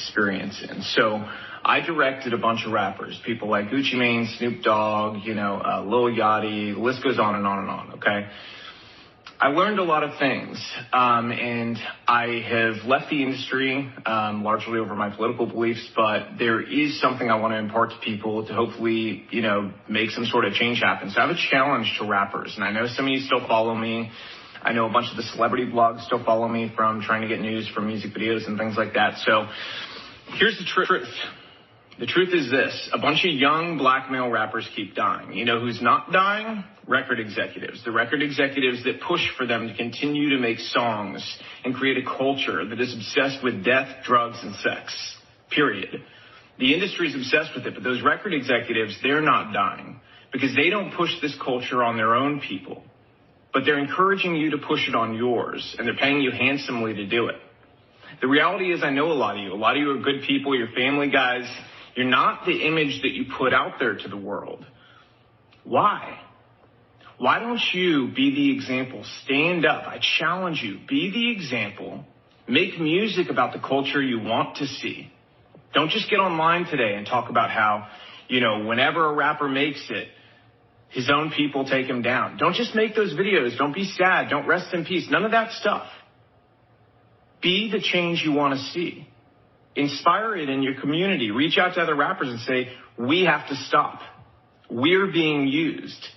experience in. So I directed a bunch of rappers, people like Gucci Mane, Snoop Dogg, Lil Yachty, the list goes on and on and on, okay? I learned a lot of things, and I have left the industry largely over my political beliefs, but there is something I want to impart to people to hopefully, make some sort of change happen. So I have a challenge to rappers, and I know some of you still follow me. I know a bunch of the celebrity blogs still follow me from trying to get news from music videos and things like that. So here's the truth. The truth is this. A bunch of young black male rappers keep dying. You know who's not dying? Record executives. The record executives that push for them to continue to make songs and create a culture that is obsessed with death, drugs, and sex. Period. The industry is obsessed with it, but those record executives, they're not dying because they don't push this culture on their own people. But they're encouraging you to push it on yours, and they're paying you handsomely to do it. The reality is I know a lot of you. A lot of you are good people. You're family guys. You're not the image that you put out there to the world. Why? Why don't you be the example? Stand up. I challenge you. Be the example. Make music about the culture you want to see. Don't just get online today and talk about how, whenever a rapper makes it, his own people take him down. Don't just make those videos. Don't be sad. Don't rest in peace. None of that stuff. Be the change you want to see. Inspire it in your community. Reach out to other rappers and say, we have to stop. We're being used.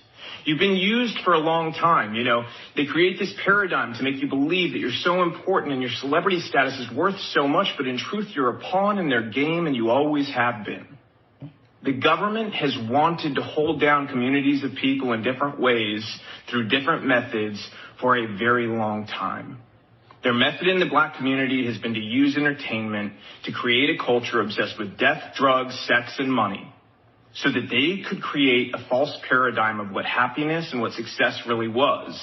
You've been used for a long time. They create this paradigm to make you believe that you're so important and your celebrity status is worth so much, but in truth, you're a pawn in their game and you always have been. The government has wanted to hold down communities of people in different ways through different methods for a very long time. Their method in the black community has been to use entertainment to create a culture obsessed with death, drugs, sex, and money so that they could create a false paradigm of what happiness and what success really was.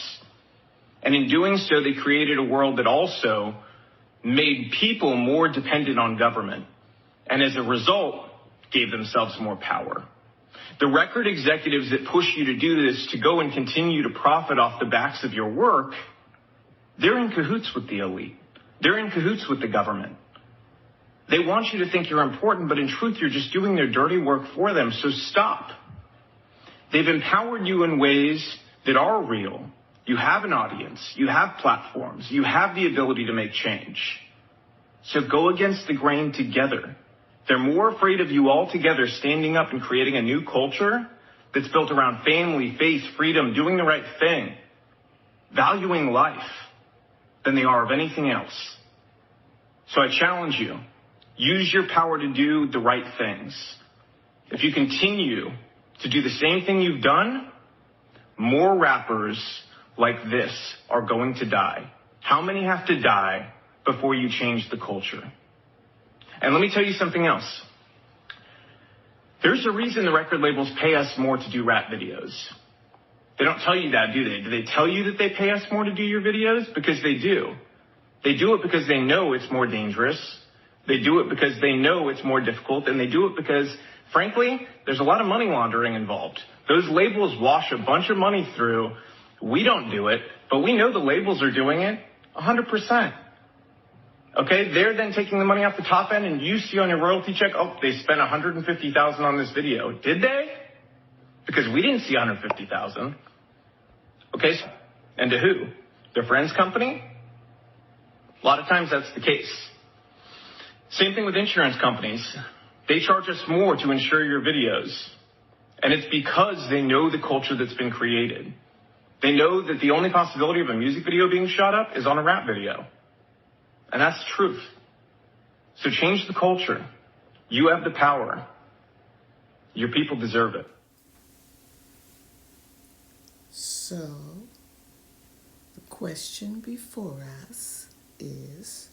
And in doing so, they created a world that also made people more dependent on government. And as a result, gave themselves more power. The record executives that push you to do this, to go and continue to profit off the backs of your work, they're in cahoots with the elite. They're in cahoots with the government. They want you to think you're important, but in truth, you're just doing their dirty work for them, so stop. They've empowered you in ways that are real. You have an audience. You have platforms. You have the ability to make change. So go against the grain together. They're more afraid of you all together standing up and creating a new culture that's built around family, faith, freedom, doing the right thing, valuing life, than they are of anything else. So I challenge you, use your power to do the right things. If you continue to do the same thing you've done, more rappers like this are going to die. How many have to die before you change the culture? And let me tell you something else. There's a reason the record labels pay us more to do rap videos. They don't tell you that, do they? Do they tell you that they pay us more to do your videos? Because they do. They do it because they know it's more dangerous. They do it because they know it's more difficult. And they do it because, frankly, there's a lot of money laundering involved. Those labels wash a bunch of money through. We don't do it, but we know the labels are doing it 100%. Okay, they're then taking the money off the top end, and you see on your royalty check, oh, they spent $150,000 on this video. Did they? Because we didn't see $150,000. Okay, and to who? Their friend's company? A lot of times that's the case. Same thing with insurance companies. They charge us more to insure your videos. And it's because they know the culture that's been created. They know that the only possibility of a music video being shot up is on a rap video. And that's the truth. So change the culture. You have the power. Your people deserve it. So, the question before us is,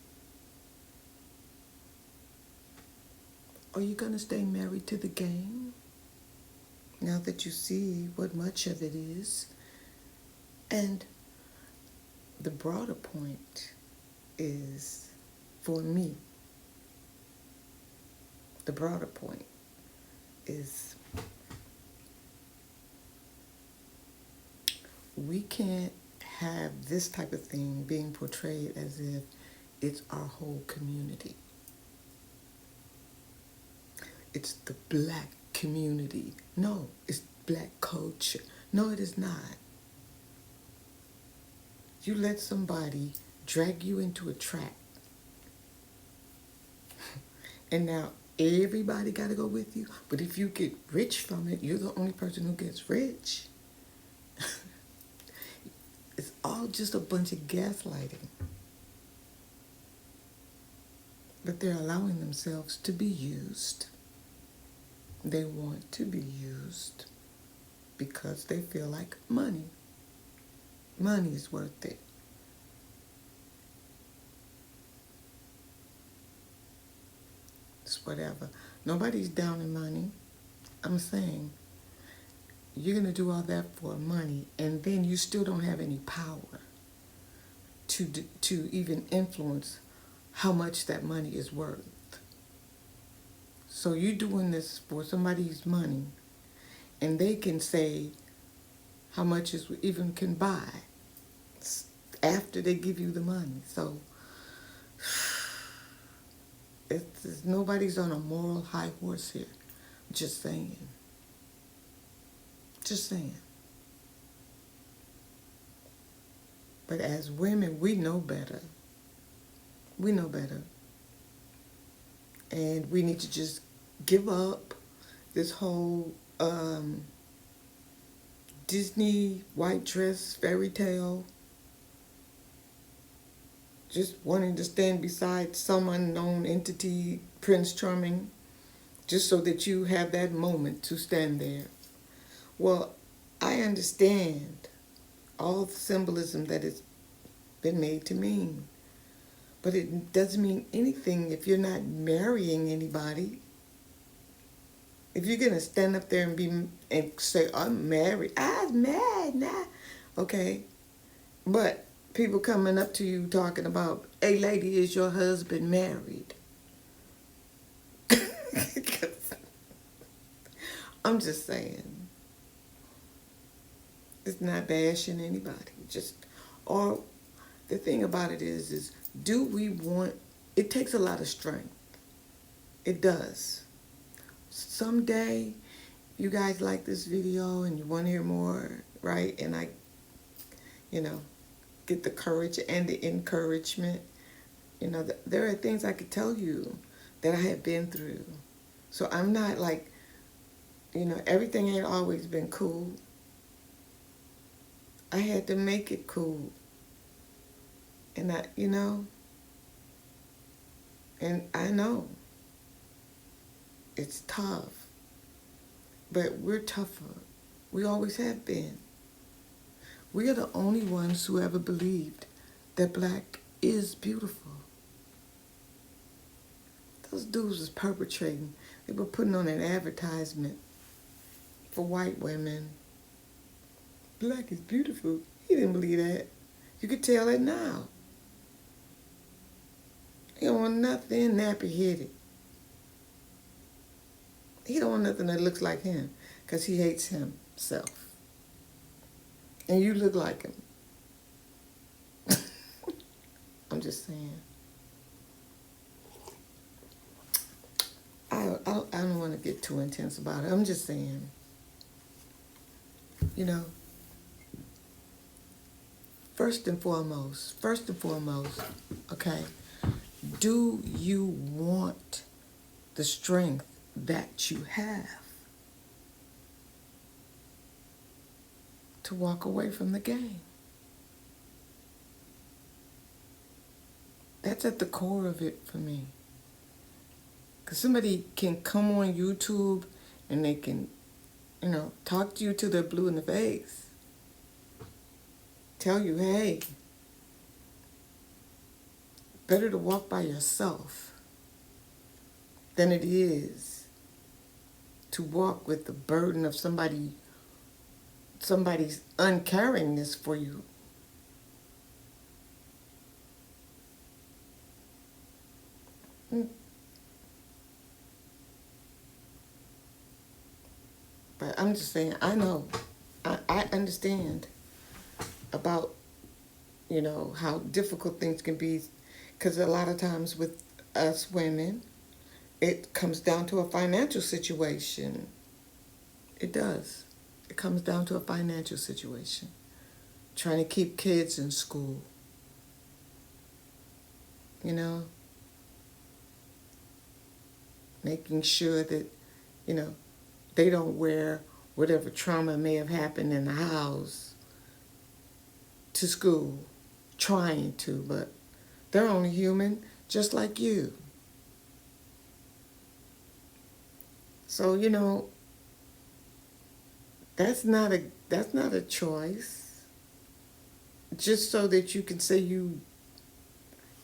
are you going to stay married to the game? Now that you see what much of it is. And the broader point is, for me, the broader point is, we can't have this type of thing being portrayed as if it's our whole community. it's the black community. No, it's black culture. No, it is not. You let somebody drag you into a trap, and now everybody got to go with you. But if you get rich from it, you're the only person who gets rich. It's all just a bunch of gaslighting. But they're allowing themselves to be used. They want to be used because they feel like money. Money is worth it. It's whatever. Nobody's down in money. I'm saying you're going to do all that for money, and then you still don't have any power to even influence how much that money is worth. So you're doing this for somebody's money, and they can say how much it even can buy after they give you the money. So nobody's on a moral high horse here. Just saying. Just saying. But as women, we know better. We know better. And we need to just give up this whole Disney white dress fairy tale. Just wanting to stand beside some unknown entity, Prince Charming, just so that you have that moment to stand there. Well, I understand all the symbolism that it's been made to mean. But it doesn't mean anything if you're not marrying anybody. If you're going to stand up there and say, I'm married, I'm mad now. Okay. But people coming up to you talking about, hey lady, is your husband married? I'm just saying. It's not bashing anybody. Or the thing about it is do we want, it takes a lot of strength. It does. Someday, you guys like this video and you want to hear more, right? And I, get the courage and the encouragement. There are things I could tell you that I have been through. So I'm not like, everything ain't always been cool. I had to make it cool. And and I know it's tough, but we're tougher. We always have been. We are the only ones who ever believed that black is beautiful. Those dudes was perpetrating. They were putting on an advertisement for white women. Black is beautiful. He didn't believe that. You could tell it now. He don't want nothing nappy-headed. He don't want nothing that looks like him because he hates himself. And you look like him. I'm just saying. I don't want to get too intense about it. I'm just saying. First and foremost, okay, do you want the strength that you have to walk away from the game? That's at the core of it for me. Because somebody can come on YouTube and they can, talk to you till they're blue in the face. Tell you, hey, better to walk by yourself than it is to walk with the burden of somebody's uncaringness for you. But I'm just saying, I know, I understand about, how difficult things can be, because a lot of times with us women, it comes down to a financial situation. It does. It comes down to a financial situation. Trying to keep kids in school. You know, making sure that, you know, they don't wear whatever trauma may have happened in the house to school. Trying to, but they're only human, just like you. So, you know, that's not a choice. Just so that you can say you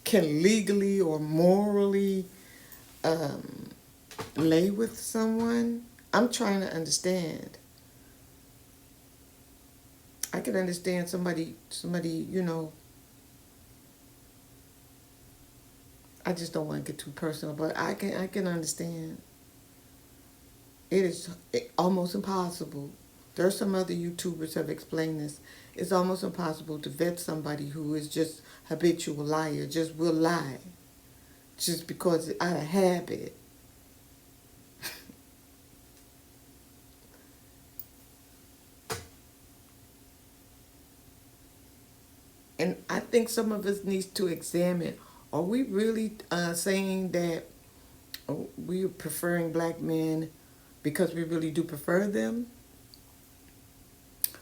can legally or morally lay with someone. I'm trying to understand. I can understand somebody, you know, I just don't want to get too personal, but I can understand. It is almost impossible. There are some other YouTubers have explained this. It's almost impossible to vet somebody who is just habitual liar, just will lie, just because out of habit. And I think some of us needs to examine, are we really saying that we are preferring black men because we really do prefer them?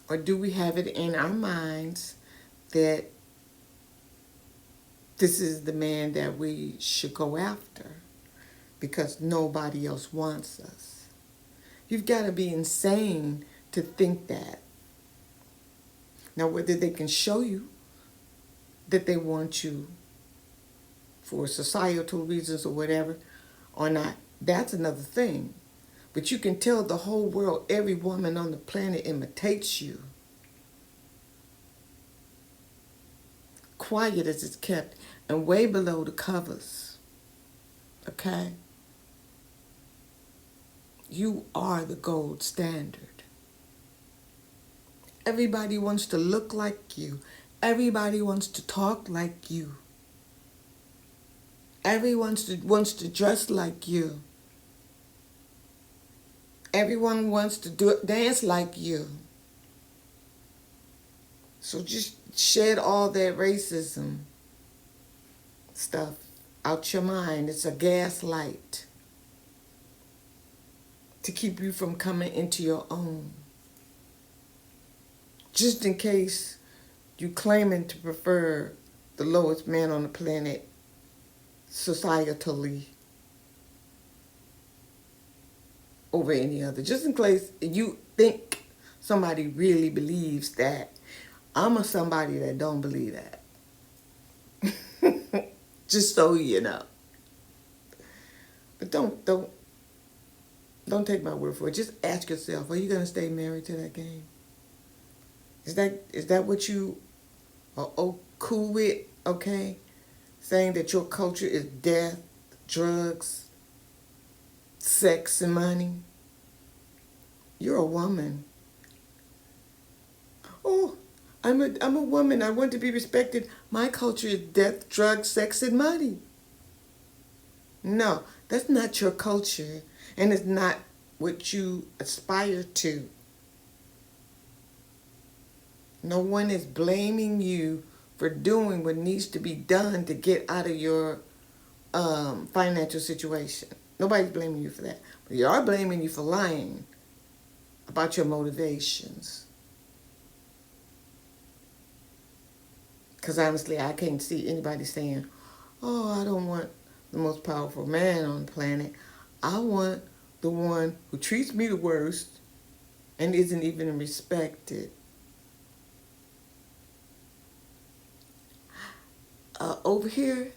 Or do we have it in our minds that this is the man that we should go after because nobody else wants us? You've got to be insane to think that. Now, whether they can show you that they want you for societal reasons or whatever or not, that's another thing. But you can tell the whole world, every woman on the planet imitates you. Quiet as it's kept and way below the covers. Okay? You are the gold standard. Everybody wants to look like you. Everybody wants to talk like you. Everyone wants to dress like you. Everyone wants to dance like you. So just shed all that racism stuff out your mind. It's a gaslight to keep you from coming into your own. Just in case you claiming to prefer the lowest man on the planet societally over any other. Just in case you think somebody really believes that. I'm a somebody that don't believe that. Just so you know. But don't take my word for it. Just ask yourself, are you going to stay married to that game? Is that what you are cool with, okay? Saying that your culture is death, drugs, sex, and money? You're a woman. Oh, I'm a woman. I want to be respected. My culture is death, drugs, sex, and money. No, that's not your culture, and it's not what you aspire to. No one is blaming you for doing what needs to be done to get out of your financial situation. Nobody's blaming you for that. But you are blaming you for lying about your motivations. Because honestly, I can't see anybody saying, oh, I don't want the most powerful man on the planet. I want the one who treats me the worst and isn't even respected. Over here,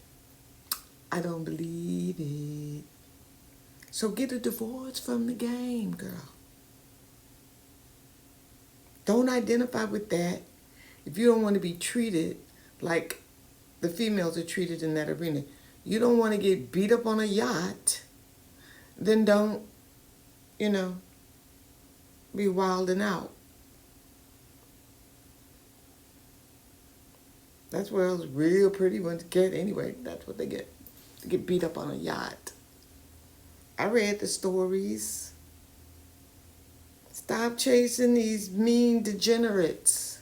I don't believe it. So get a divorce from the game, girl. Don't identify with that. If you don't want to be treated like the females are treated in that arena, you don't want to get beat up on a yacht, then don't, be wilding out. That's where those real pretty ones get anyway. That's what they get. They get beat up on a yacht. I read the stories. Stop chasing these mean degenerates.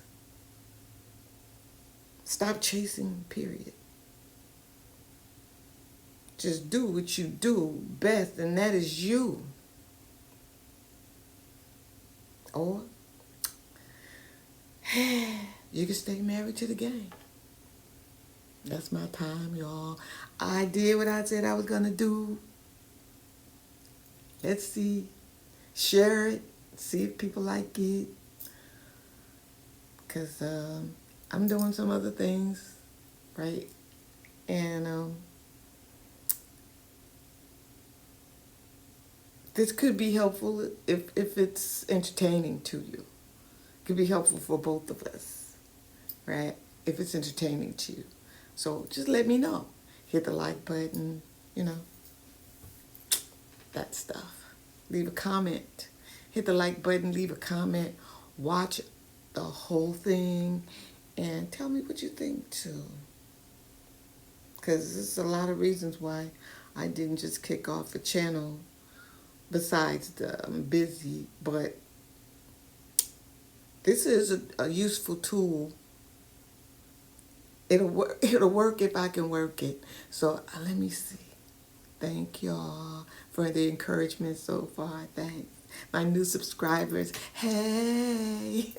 Stop chasing, period. Just do what you do best, and that is you. Or you can stay married to the game. That's my time, y'all. I did what I said I was going to do. Let's see. Share it. See if people like it. Because I'm doing some other things, right? And this could be helpful if it's entertaining to you. It could be helpful for both of us, right? If it's entertaining to you. So just let me know. Hit the like button, that stuff. Leave a comment. Hit the like button, leave a comment. Watch the whole thing and tell me what you think too. Because there's a lot of reasons why I didn't just kick off the channel besides I'm busy, but this is a useful tool. It'll work if I can work it. So let me see. Thank y'all for the encouragement so far. Thanks. My new subscribers. Hey.